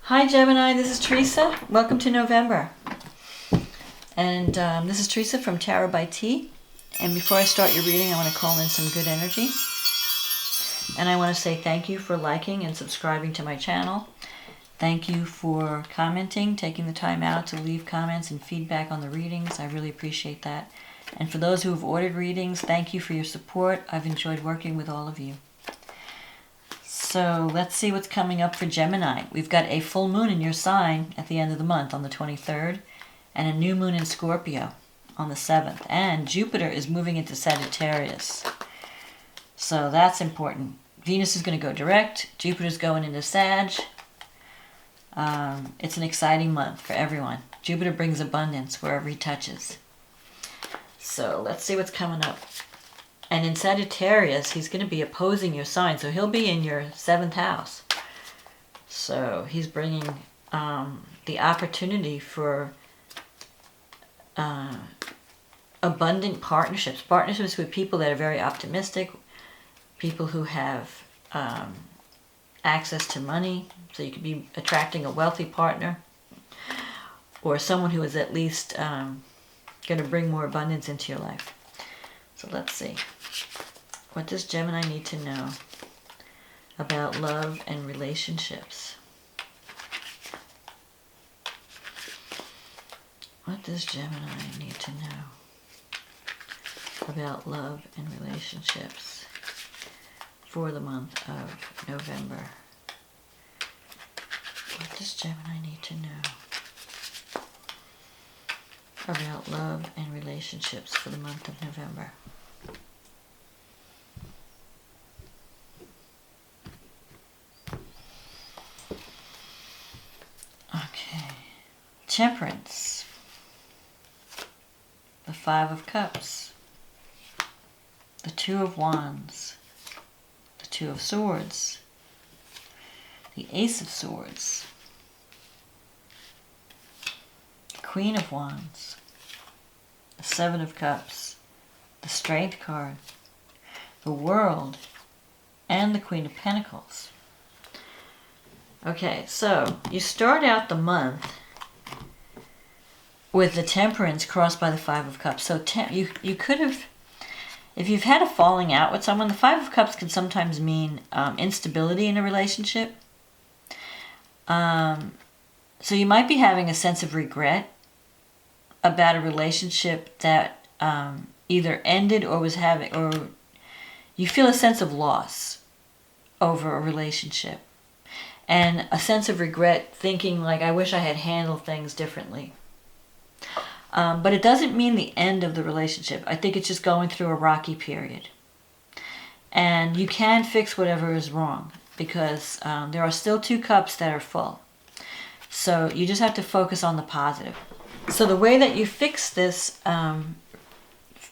Hi Gemini, this is Teresa. Welcome to November. And this is Teresa from Tarot by T. And before I start your reading, I want to call in some good energy. And I want to say thank you for liking and subscribing to my channel. Thank you for commenting, taking the time out to leave comments and feedback on the readings. I really appreciate that. And for those who have ordered readings, thank you for your support. I've enjoyed working with all of you. So let's see what's coming up for Gemini. We've got a full moon in your sign at the end of the month on the 23rd, and a new moon in Scorpio on the 7th. And Jupiter is moving into Sagittarius. So that's important. Venus is going to go direct. Jupiter's going into Sag. It's an exciting month for everyone. Jupiter brings abundance wherever he touches. So let's see what's coming up. And in Sagittarius, he's going to be opposing your sign. So he'll be in your 7th house. So he's bringing the opportunity for abundant partnerships. Partnerships with people that are very optimistic. People who have access to money. So you could be attracting a wealthy partner. Or someone who is at least going to bring more abundance into your life. So let's see. What does Gemini need to know about love and relationships? What does Gemini need to know about love and relationships for the month of November? What does Gemini need to know about love and relationships for the month of November? Okay. Temperance. The 5 of Cups. The 2 of Wands. The 2 of Swords. The Ace of Swords. The Queen of Wands. The 7 of Cups. The Strength card. The World. And the Queen of Pentacles. Okay, so you start out the month with the Temperance crossed by the 5 of Cups. So you could have, if you've had a falling out with someone, the 5 of Cups can sometimes mean instability in a relationship. So you might be having a sense of regret about a relationship that either ended or was having, or you feel a sense of loss over a relationship. And a sense of regret, thinking like, I wish I had handled things differently. But it doesn't mean the end of the relationship. I think it's just going through a rocky period. And you can fix whatever is wrong, because there are still 2 cups that are full. So you just have to focus on the positive. So the way that you fix this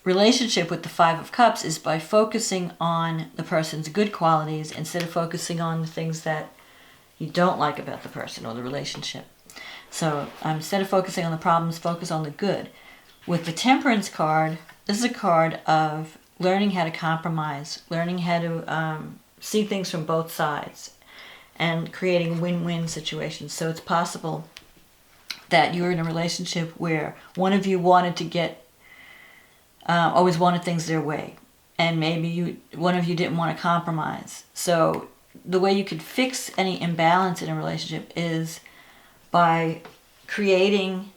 relationship with the 5 of Cups is by focusing on the person's good qualities instead of focusing on the things that you don't like about the person or the relationship. So instead of focusing on the problems, focus on the good. With the Temperance card, this is a card of learning how to compromise, learning how to see things from both sides, and creating win-win situations. So it's possible that you're in a relationship where one of you wanted to get, always wanted things their way, and maybe one of you didn't want to compromise. So the way you could fix any imbalance in a relationship is by creating,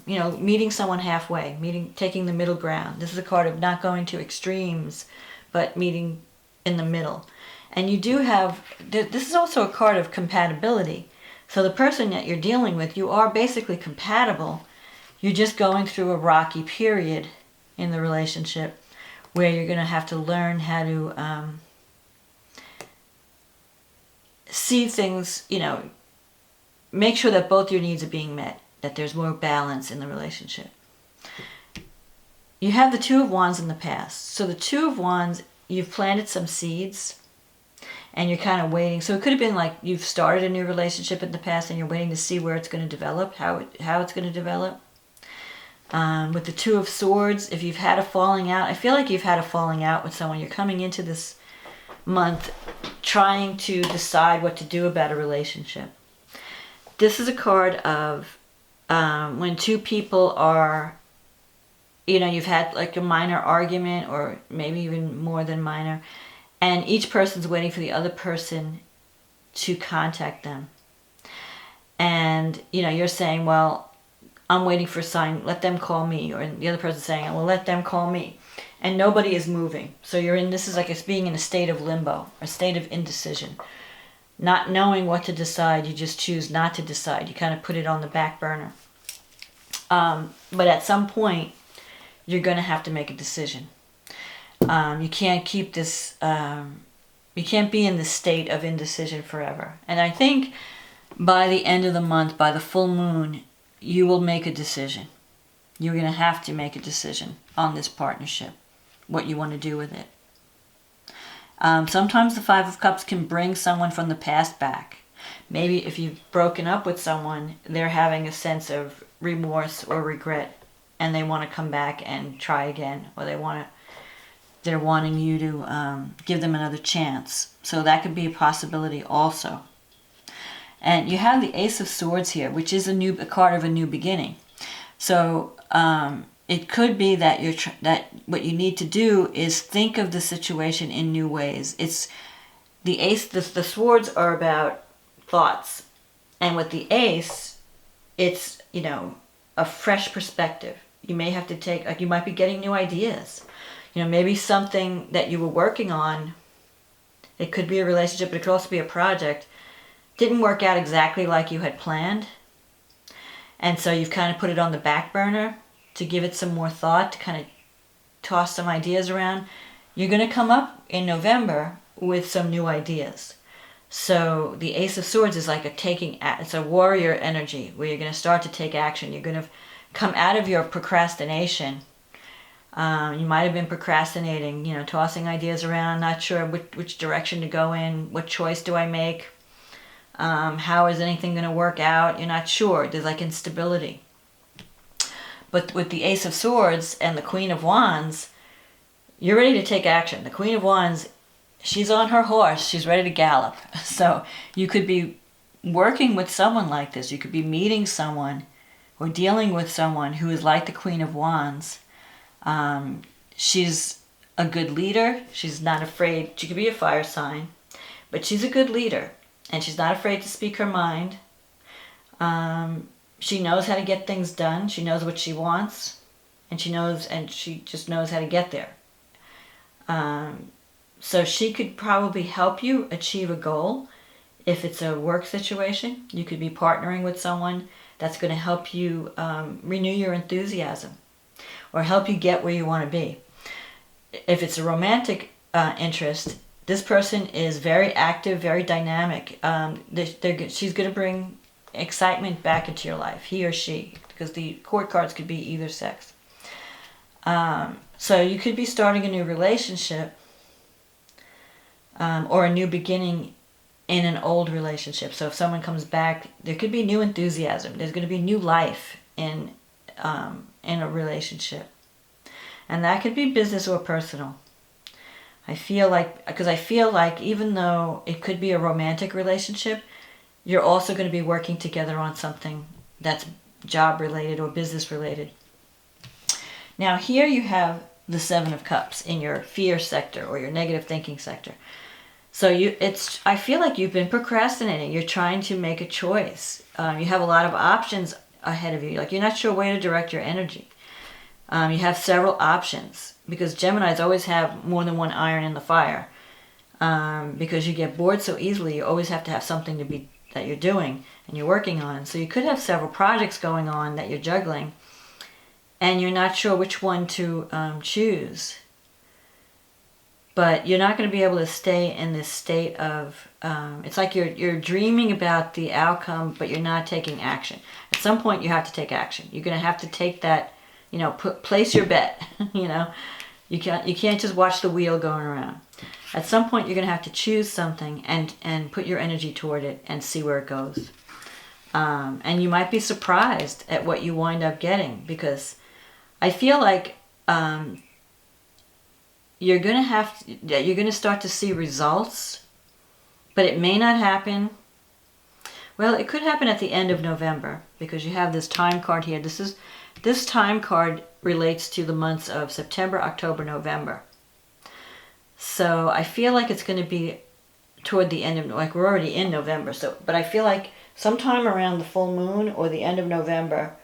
meeting someone halfway, taking the middle ground. This is a card of not going to extremes, but meeting in the middle. And you do have, this is also a card of compatibility. So the person that you're dealing with, you are basically compatible. You're just going through a rocky period in the relationship where you're going to have to learn how to see things, make sure that both your needs are being met, that there's more balance in the relationship. You have the 2 of Wands in the past. So the 2 of Wands, you've planted some seeds and you're kind of waiting. So it could have been like you've started a new relationship in the past and you're waiting to see where it's going to develop, how it's going to develop. With the 2 of Swords, if you've had a falling out, I feel like you've had a falling out with someone. You're coming into this month trying to decide what to do about a relationship. this is a card of when two people are, you've had like a minor argument, or maybe even more than minor, and each person's waiting for the other person to contact them. And, you're saying, well, I'm waiting for a sign, let them call me. Or the other person's saying, well, let them call me. And nobody is moving. So this is like it's being in a state of limbo, a state of indecision. Not knowing what to decide, you just choose not to decide. You kind of put it on the back burner. But at some point, you're going to have to make a decision. You can't keep this, you can't be in this state of indecision forever. And I think by the end of the month, by the full moon, you will make a decision. You're going to have to make a decision on this partnership, what you want to do with it. Sometimes the Five of Cups can bring someone from the past back. Maybe if you've broken up with someone, they're having a sense of remorse or regret, and they want to come back and try again, or they're wanting you to give them another chance. So that could be a possibility also. And you have the Ace of Swords here, which is a card of a new beginning. So it could be that that what you need to do is think of the situation in new ways. It's the Ace. The swords are about thoughts, and with the Ace, it's a fresh perspective. You may have to take, you might be getting new ideas. Maybe something that you were working on. It could be a relationship, but it could also be a project. Didn't work out exactly like you had planned. And so you've kind of put it on the back burner to give it some more thought, to kind of toss some ideas around. You're going to come up in November with some new ideas. So the Ace of Swords is like it's a warrior energy where you're going to start to take action. You're going to come out of your procrastination. You might have been procrastinating, tossing ideas around, not sure which direction to go in, what choice do I make? How is anything going to work out? You're not sure. There's like instability. But with the Ace of Swords and the Queen of Wands, you're ready to take action. The Queen of Wands, she's on her horse. She's ready to gallop. So you could be working with someone like this. You could be meeting someone or dealing with someone who is like the Queen of Wands. She's a good leader. She's not afraid. She could be a fire sign, but she's a good leader. And she's not afraid to speak her mind. She knows how to get things done. She knows what she wants. And she just knows how to get there. So she could probably help you achieve a goal. If it's a work situation, you could be partnering with someone that's going to help you renew your enthusiasm or help you get where you want to be. If it's a romantic interest, this person is very active, very dynamic. She's going to bring excitement back into your life, he or she, because the court cards could be either sex. So you could be starting a new relationship or a new beginning in an old relationship. So if someone comes back, there could be new enthusiasm. There's going to be new life in a relationship. And that could be business or personal. I feel like even though it could be a romantic relationship, you're also going to be working together on something that's job related or business related. Now here you have the Seven of Cups in your fear sector or your negative thinking sector. So I feel like you've been procrastinating. You're trying to make a choice. You have a lot of options ahead of you. Like you're not sure where to direct your energy. You have several options because Geminis always have more than one iron in the fire. Because you get bored so easily, you always have to have something that you're doing and you're working on. So you could have several projects going on that you're juggling, and you're not sure which one to choose. But you're not going to be able to stay in this state of, it's like you're dreaming about the outcome, but you're not taking action. At some point, you have to take action. You're going to have to take that, place your bet. You can't just watch the wheel going around. At some point, you're going to have to choose something and put your energy toward it and see where it goes. And you might be surprised at what you wind up getting, because I feel like you're going to start to see results, but it may not happen Well, it could happen at the end of November because you have this time card here. This time card relates to the months of September, October, November. So I feel like it's going to be toward the end of, like we're already in November. So, but I feel like sometime around the full moon or the end of November,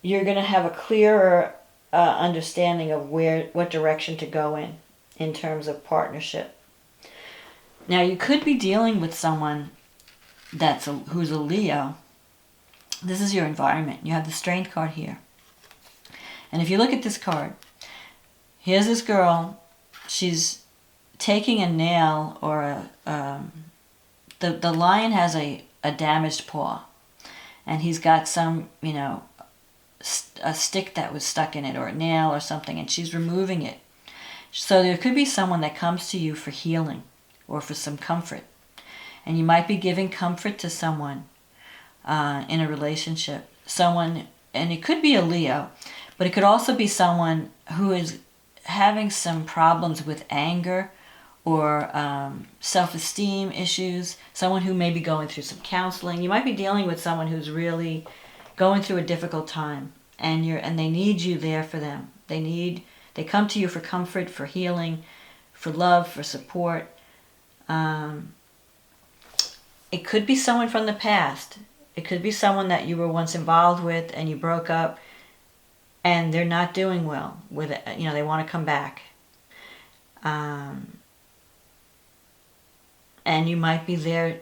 you're going to have a clearer understanding of what direction to go in terms of partnership. Now, you could be dealing with someone who's a Leo. This is your environment. You have the Strength card here. And if you look at this card, here's this girl. She's taking a nail or the lion has a damaged paw. And he's got some, a stick that was stuck in it or a nail or something, and she's removing it. So there could be someone that comes to you for healing or for some comfort. And you might be giving comfort to someone in a relationship. Someone, and it could be a Leo, but it could also be someone who is having some problems with anger or self-esteem issues. Someone who may be going through some counseling. You might be dealing with someone who's really going through a difficult time, and they need you there for them. They come to you for comfort, for healing, for love, for support. It could be someone from the past. It could be someone that you were once involved with and you broke up and they're not doing well with it. They want to come back. And you might be there,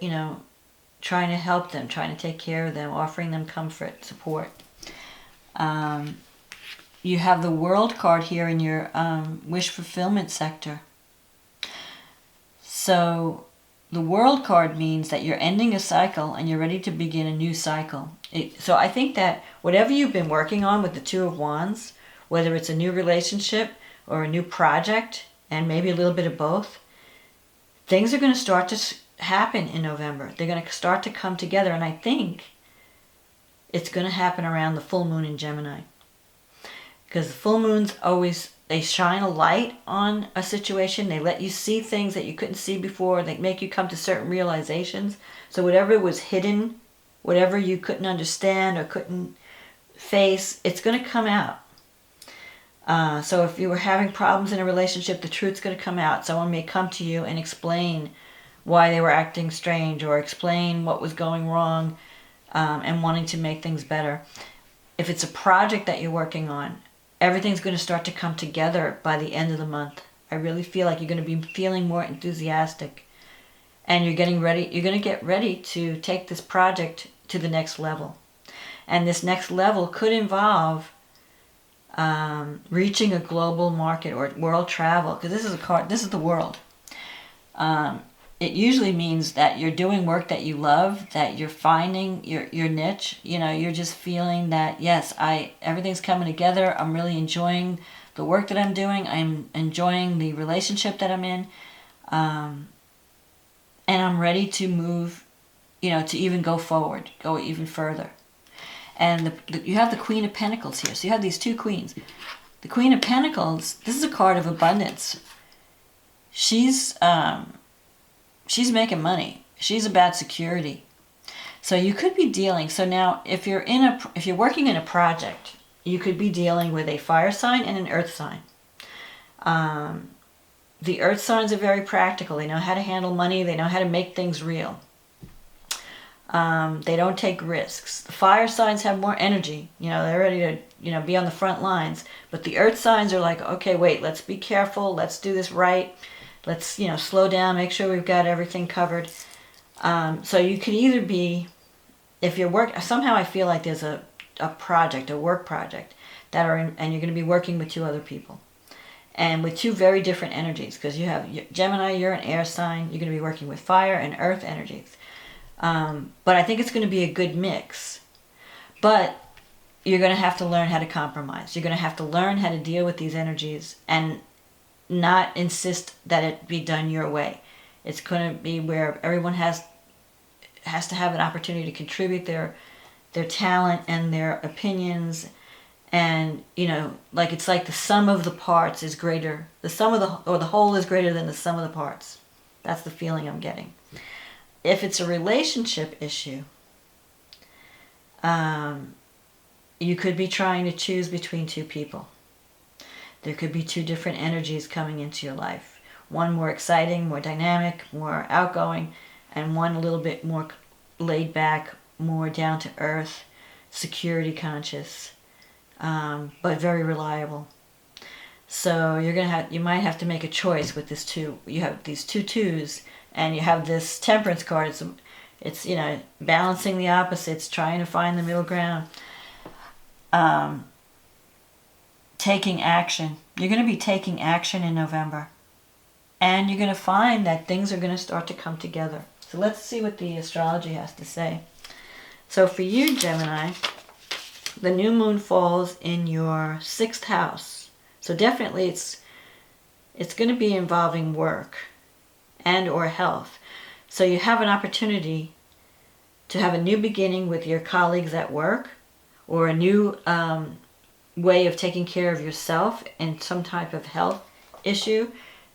trying to help them, trying to take care of them, offering them comfort, support. You have the World card here in your wish fulfillment sector. So the World card means that you're ending a cycle and you're ready to begin a new cycle. So I think that whatever you've been working on with the Two of Wands, whether it's a new relationship or a new project, and maybe a little bit of both, things are going to start to happen in November. They're going to start to come together, and I think it's going to happen around the full moon in Gemini. Because the full moons they shine a light on a situation. They let you see things that you couldn't see before. They make you come to certain realizations. So whatever was hidden, whatever you couldn't understand or couldn't face, it's going to come out. So if you were having problems in a relationship, the truth's going to come out. Someone may come to you and explain why they were acting strange or explain what was going wrong and wanting to make things better. If it's a project that you're working on, everything's going to start to come together by the end of the month. I really feel like you're going to be feeling more enthusiastic and you're getting ready. You're going to get ready to take this project to the next level. And this next level could involve reaching a global market or world travel, because this is the world. It usually means that you're doing work that you love, that you're finding your niche. You're just feeling that, yes, everything's coming together. I'm really enjoying the work that I'm doing. I'm enjoying the relationship that I'm in. And I'm ready to move, to even go forward, go even further. And you have the Queen of Pentacles here. So you have these two queens. The Queen of Pentacles, this is a card of abundance. She's making money. She's about security. So you could be dealing. So now, if you're working in a project, you could be dealing with a fire sign and an earth sign. The earth signs are very practical. They know how to handle money. They know how to make things real. They don't take risks. The fire signs have more energy. They're ready to, be on the front lines. But the earth signs are like, okay, wait, let's be careful. Let's do this right. Let's, slow down, make sure we've got everything covered. So you could either be, if you're somehow I feel like there's a project, a work project, and you're going to be working with two other people. And with two very different energies, because you have Gemini, you're an air sign, you're going to be working with fire and earth energies. But I think it's going to be a good mix. But you're going to have to learn how to compromise. You're going to have to learn how to deal with these energies and not insist that it be done your way. It's going to be where everyone has to have an opportunity to contribute their talent and their opinions. And, it's like the sum of the parts is greater. The whole is greater than the sum of the parts. That's the feeling I'm getting. if it's a relationship issue, you could be trying to choose between two people. There could be two different energies coming into your life. One more exciting, more dynamic, more outgoing, and one a little bit more laid back, more down to earth, security conscious, but very reliable. So you might have to make a choice with this two. You have these two twos, and you have this Temperance card. It's balancing the opposites, trying to find the middle ground. Taking action. You're going to be taking action in November. And you're going to find that things are going to start to come together. So let's see what the astrology has to say. So for you, Gemini, the new moon falls in your 6th house. So definitely it's going to be involving work and or health. So you have an opportunity to have a new beginning with your colleagues at work, or a new way of taking care of yourself in some type of health issue.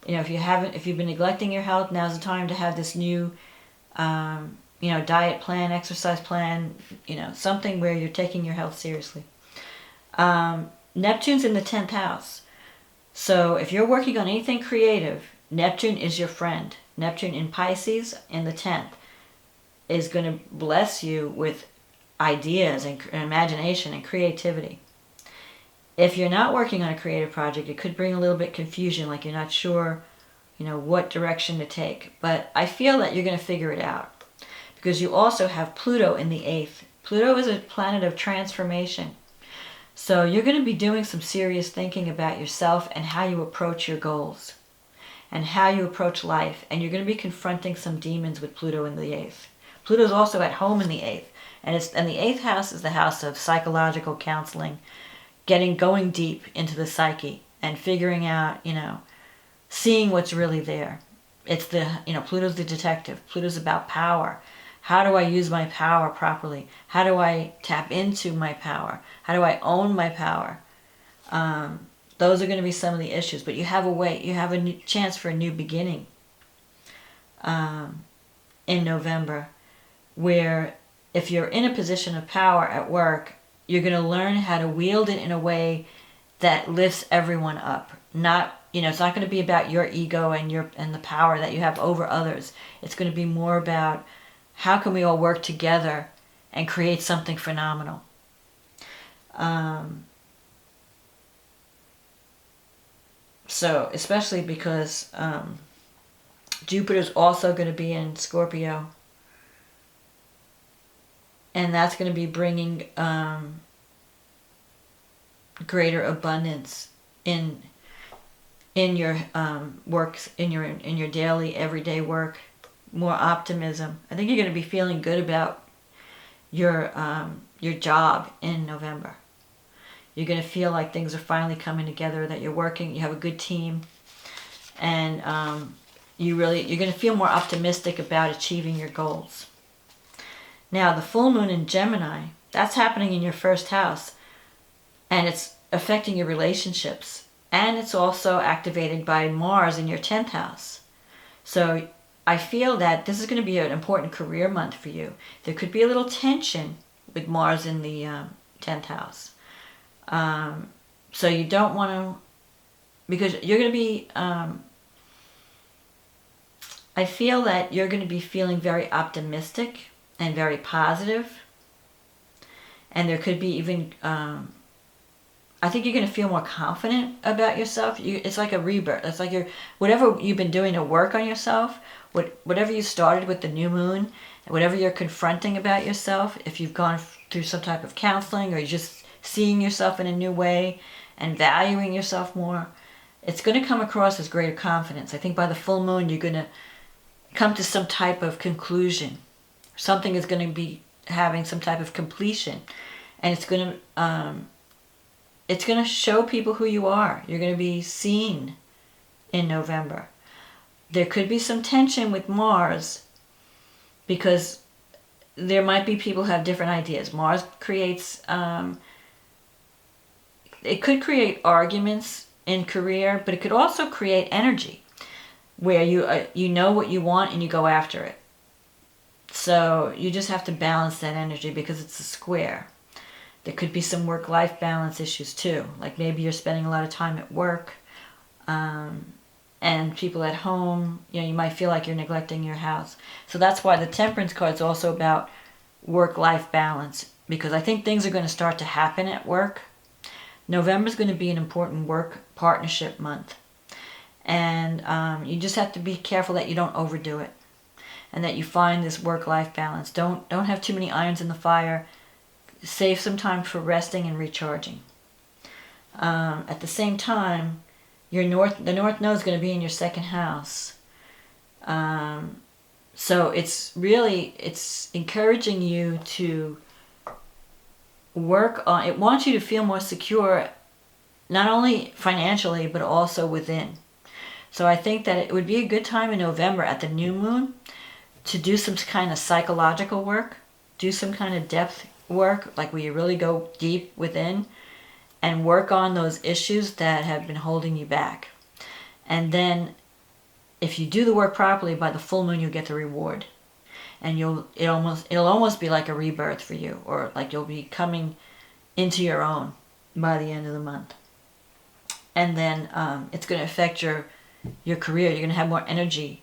If you've been neglecting your health, now's the time to have this new diet plan, exercise plan, something where you're taking your health seriously. Neptune's in the 10th house. So if you're working on anything creative, Neptune is your friend. Neptune in Pisces in the 10th is going to bless you with ideas and imagination and creativity. If you're not working on a creative project, it could bring a little bit confusion, like you're not sure, what direction to take. But I feel that you're going to figure it out, because you also have Pluto in the 8th. Pluto is a planet of transformation. So you're going to be doing some serious thinking about yourself and how you approach your goals and how you approach life. And you're going to be confronting some demons with Pluto in the 8th. Pluto's also at home in the 8th. And the 8th house is the house of psychological counseling, going deep into the psyche and figuring out, seeing what's really there. It's Pluto's the detective. Pluto's about power. How do I use my power properly? How do I tap into my power? How do I own my power? Those are going to be some of the issues, but you have a new chance for a new beginning in November, where if you're in a position of power at work, you're going to learn how to wield it in a way that lifts everyone up. It's not going to be about your ego and the power that you have over others. It's going to be more about how can we all work together and create something phenomenal. So especially because Jupiter's also going to be in Scorpio. And that's going to be bringing greater abundance in your works, in your daily, everyday work, more optimism. I think you're going to be feeling good about your job in November. You're going to feel like things are finally coming together, that you're working, you have a good team, and you're going to feel more optimistic about achieving your goals. Now, the full moon in Gemini, that's happening in your 1st house, and it's affecting your relationships, and it's also activated by Mars in your 10th house. So I feel that this is going to be an important career month for you. There could be a little tension with Mars in the 10th house. So you don't want to, because you're going to be, I feel that you're going to be feeling very optimistic and very positive. And there could be even, I think you're going to feel more confident about yourself. It's like a rebirth. It's like whatever you've been doing to work on yourself, whatever you started with the new moon, whatever you're confronting about yourself, if you've gone through some type of counseling, or you're just seeing yourself in a new way and valuing yourself more, it's going to come across as greater confidence. I think by the full moon, you're going to come to some type of conclusion. Something is going to be having some type of completion, and it's going to show people who you are. You're going to be seen in November. There could be some tension with Mars, because there might be people who have different ideas. Mars creates, it could create arguments in career, but it could also create energy, where you know what you want and you go after it. So you just have to balance that energy because it's a square. There could be some work-life balance issues too. Like maybe you're spending a lot of time at work, and people at home, you might feel like you're neglecting your house. So that's why the Temperance card is also about work-life balance, because I think things are going to start to happen at work. November is going to be an important work partnership month. And you just have to be careful that you don't overdo it, and that you find this work-life balance. Don't have too many irons in the fire. Save some time for resting and recharging. At the same time, the North Node is going to be in your second house. So it's encouraging you to work on, it wants you to feel more secure, not only financially, but also within. So I think that it would be a good time in November at the new moon to do some kind of psychological work, do some kind of depth work, like where you really go deep within and work on those issues that have been holding you back. And then if you do the work properly, by the full moon you'll get the reward. And it'll almost be like a rebirth for you, or like you'll be coming into your own by the end of the month. And then it's going to affect your career. You're going to have more energy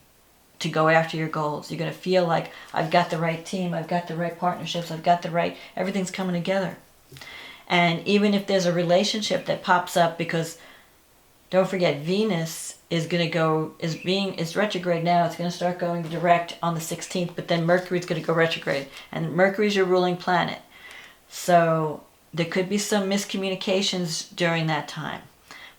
to go after your goals. You're going to feel like, I've got the right team, I've got the right partnerships, everything's coming together. And even if there's a relationship that pops up, because don't forget, Venus is retrograde now. It's going to start going direct on the 16th, but then Mercury's going to go retrograde, and Mercury's your ruling planet. So there could be some miscommunications during that time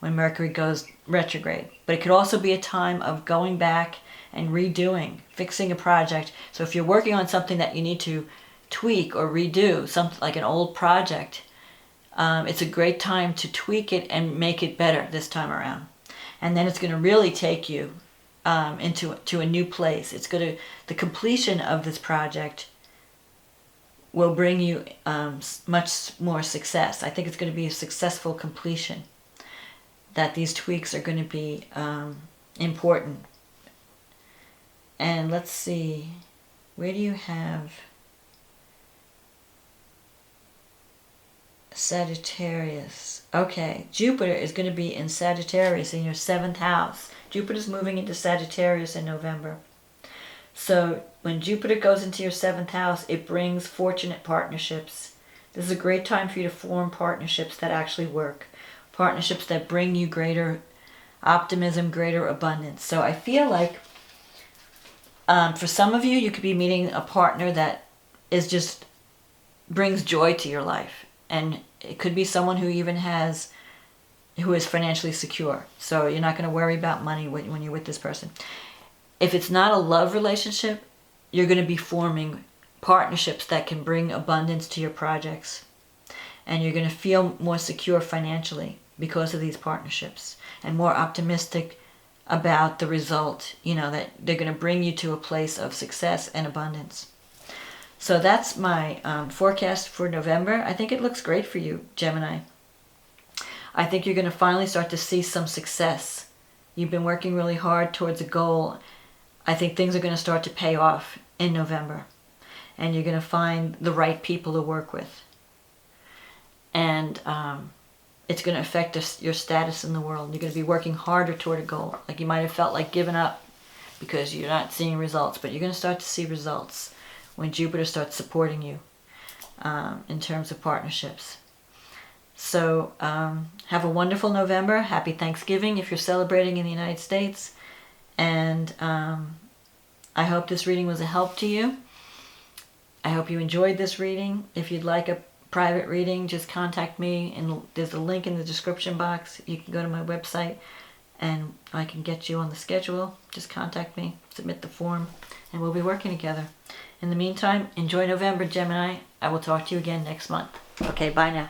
when Mercury goes retrograde. But it could also be a time of going back and redoing, fixing a project. So if you're working on something that you need to tweak or redo, something like an old project, it's a great time to tweak it and make it better this time around. And then it's going to really take you to a new place. The completion of this project will bring you much more success. I think it's going to be a successful completion, that these tweaks are going to be important. And let's see, where do you have Sagittarius? Okay, Jupiter is going to be in Sagittarius in your 7th house. Jupiter's moving into Sagittarius in November. So when Jupiter goes into your 7th house, it brings fortunate partnerships. This is a great time for you to form partnerships that actually work. Partnerships that bring you greater optimism, greater abundance. So I feel like for some of you, you could be meeting a partner that brings joy to your life. And it could be someone who is financially secure. So you're not going to worry about money when you're with this person. If it's not a love relationship, you're going to be forming partnerships that can bring abundance to your projects. And you're going to feel more secure financially because of these partnerships, and more optimistic about the result, that they're going to bring you to a place of success and abundance. So that's my forecast for November. I think it looks great for you, Gemini. I think you're going to finally start to see some success. You've been working really hard towards a goal. I think things are going to start to pay off in November. And you're going to find the right people to work with. And it's going to affect your status in the world. You're going to be working harder toward a goal. Like you might have felt like giving up because you're not seeing results. But you're going to start to see results when Jupiter starts supporting you in terms of partnerships. So have a wonderful November. Happy Thanksgiving if you're celebrating in the United States. And I hope this reading was a help to you. I hope you enjoyed this reading. If you'd like a private reading, just contact me, and there's a link in the description box. You can go to my website and I can get you on the schedule. Just contact me, submit the form, and we'll be working together. In the meantime, enjoy November, Gemini. I will talk to you again next month. Okay, bye now.